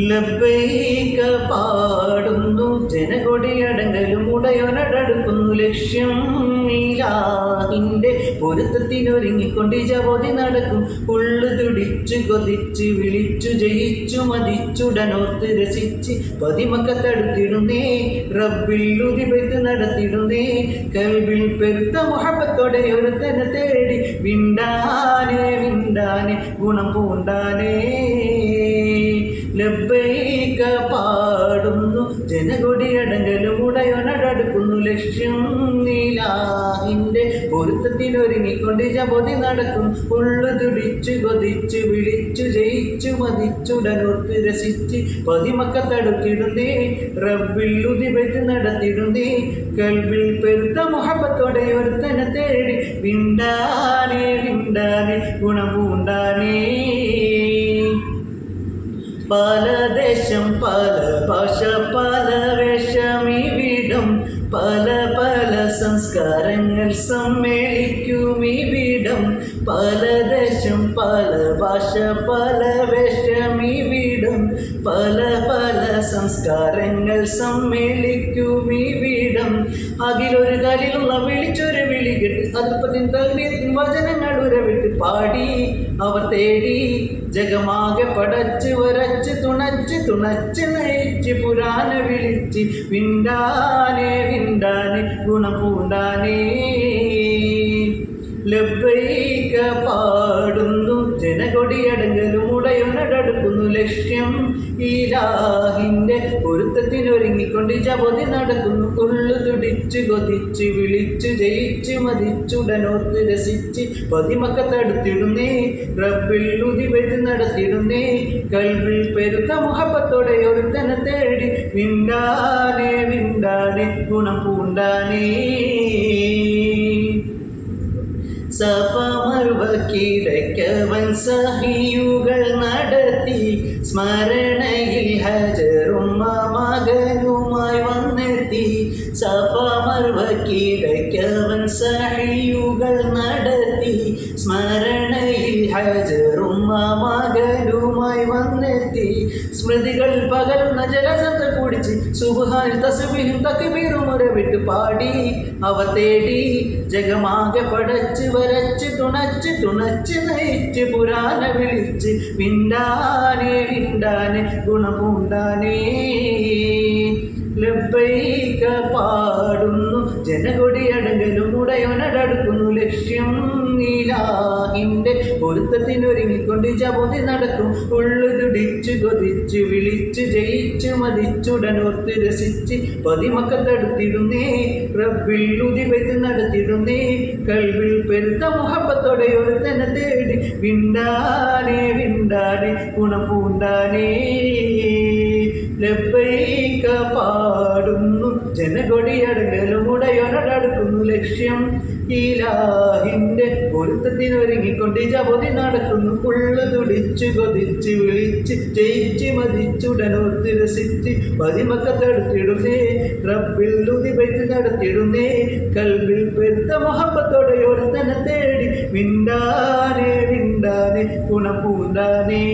ലബ്ബൈക പാടുന്നു ജനകൊടിയടങ്ങലും ഉടയോനടടുക്കുന്നു ലക്ഷ്യം ഇലാഹിന്റെ പൊരുത്തത്തിനൊരുങ്ങിക്കൊണ്ട് ജപോതി നടക്കും ഉള്ളു തുടിച്ചു കൊതിച്ചു വിളിച്ചു ജയിച്ചു മതിച്ചുടനോർത്ത് രസിച്ച് പതിമക്കത്തടുത്തിടുന്നേ റബ്ബിൽ ഉദിപെയ്ത്ത് നടത്തിടുന്നേ കൽബിൽ പെരുത്ത മുഹബത്തോടെ ഒരുത്തനെ തേടി വിണ്ടാനെ വിണ്ടാനെ ഗുണം പൂണ്ടാനേ ലബ്ബൈക പാടുന്നു ജനകൊടിയടങ്ങലും ഉടയോനടടുക്കുന്നു ലക്ഷ്യം ഇലാഹിന്റെ പൊരുത്തത്തിനൊരുങ്ങിക്കൊണ്ട് ജപോതി നടക്കും ഉള്ളു തുടിച്ചു കൊതിച്ചു വിളിച്ചു ജയിച്ചു മതിച്ചുടനോർത്ത് രസിച്ച് പതിമക്കത്തടുത്തിടുന്നേ റബ്ബിൽ ഉദിപെയ്ത്ത് നടത്തിടുന്നേ കൽബിൽ പെരുത്ത മുഹബത്തോടെ ഒരുത്തനെ തേടി വിണ്ടാനെ വിണ്ടാനെ ഗുണം പൂണ്ടാനേ പല ദേശം പല ഭാഷ പല വേഷമിവിടം പല പല സംസ്കാരങ്ങൾ സമ്മേളിക്കുമിവിടം പല ദേശം പല ഭാഷ പല വേഷമിവിടം പല പല സംസ്കാരങ്ങൾ സമ്മേളിക്കുമിവിടം അതിലൊരു കാലിലുള്ള വിളിച്ചൊരു വിളി കെട്ട് അതിൽപ്പത്തിൻ തൽമീയത്തിൻ വചനങ്ങൾ ഉരവിട്ട് പാടി അവർ തേടി ജഗമാകെ പടച്ച് വരച്ച് തുണച്ച് തുണച്ച് നയിച്ച് പുരാന വിളിച്ച് വിണ്ടാനെ വിണ്ടാനെ ഗുണം പൂണ്ടാനേ ലബ്ബൈക പാടുന്നു ജനകൊടിയടങ്ങലും ഉടയോനടടുക്കുന്നു ലക്ഷ്യം ഇലാഹിന്റെ പൊരുത്തത്തിനൊരുങ്ങിക്കൊണ്ട് ജപോതി നടക്കുന്നു ഉള്ളു തുടിച്ചു കൊതിച്ചു വിളിച്ചു ജയിച്ചു മതിച്ചുടനോർത്ത് രസിച്ച് പതിമക്കത്തടുത്തിടുന്നേ റബ്ബിൽ ഉദിപെയ്ത് നടത്തിടുന്നേ കൽബിൽ പെരുത്ത മുഹബത്തോടെ ഒരുത്തനെ തേടി വിണ്ടാനെ വിണ്ടാനെ ഗുണം പൂണ്ടാനേ സഫ മർവ കീഴക്കവൻ സഹിയുകൾ നടത്തി സ്മരണയിൽ ഹജറും മകനുമായി വന്നെത്തി സഫ മർവ കീഴക്കവൻ സഹിയുകൾ നടത്തി സ്മരണയിൽ ഹജറും മകനുമായി വന്നെത്തി സ്മൃതികൾ പകരുന്ന ജലസത്ത കുടിച്ച് സുബ്ഹാൻ തസ്ബീഹും തക്ബീറും ഉരവിട്ട് പാടി അവർ തേടി ജഗമാകെ പടച്ച് വരച്ച് തുണച്ച് തുണച്ച് നയിച്ച് പുരാന വിളിച്ച് വിണ്ടാനെ വിണ്ടാനെ ഗുണപൂണ്ടാനേ ലബ്ബൈക പാടുന്നു ജനകൊടിയടങ്ങലും ഉടയോനടടുക്കുന്നു ലക്ഷ്യം ഇലാഹിന്റെ പൊരുത്തത്തിനൊരുങ്ങിക്കൊണ്ട് ജപോതി നടക്കും ഉള്ളു തുടിച്ചു കൊതിച്ചു വിളിച്ചു ജയിച്ചു മതിച്ചുടനോർത്ത് രസിച്ച് പതിമക്കത്തടുത്തിടുന്നേ റബ്ബിൽ ഉദിപെയ്ത്ത് നടത്തിടുന്നേ കൽബിൽ പെരുത്ത മുഹബത്തോടെ ഒരുത്തനെ തേടി വിണ്ടാനെ വിണ്ടാനെ ഗുണം പൂണ്ടാനേ ലബ്ബൈക പാടുന്നു ജനകൊടിയടങ്ങലും ഉടയോനടടുക്കുന്നു ലക്ഷ്യം ഇലാഹിന്റെ പൊരുത്തത്തിനൊരുങ്ങിക്കൊണ്ട് ജപോതി നടക്കുന്നു ഉള്ളു തുടിച്ചു കൊതിച്ചു വിളിച്ച് ജയിച്ച് മതിച്ചുടനോർത്ത് രസിച്ച് പതിമക്കത്തടുത്തിടുന്നേ റബ്ബിൽ ഉദിപെയ്ത്ത് നടത്തിടുന്നേ കൽബിൽ പെരുത്ത മുഹബത്തോടെ ഒരുത്തനെ തേടി വിണ്ടാനെ വിണ്ടാനെ ഗുണം പൂണ്ടാനേ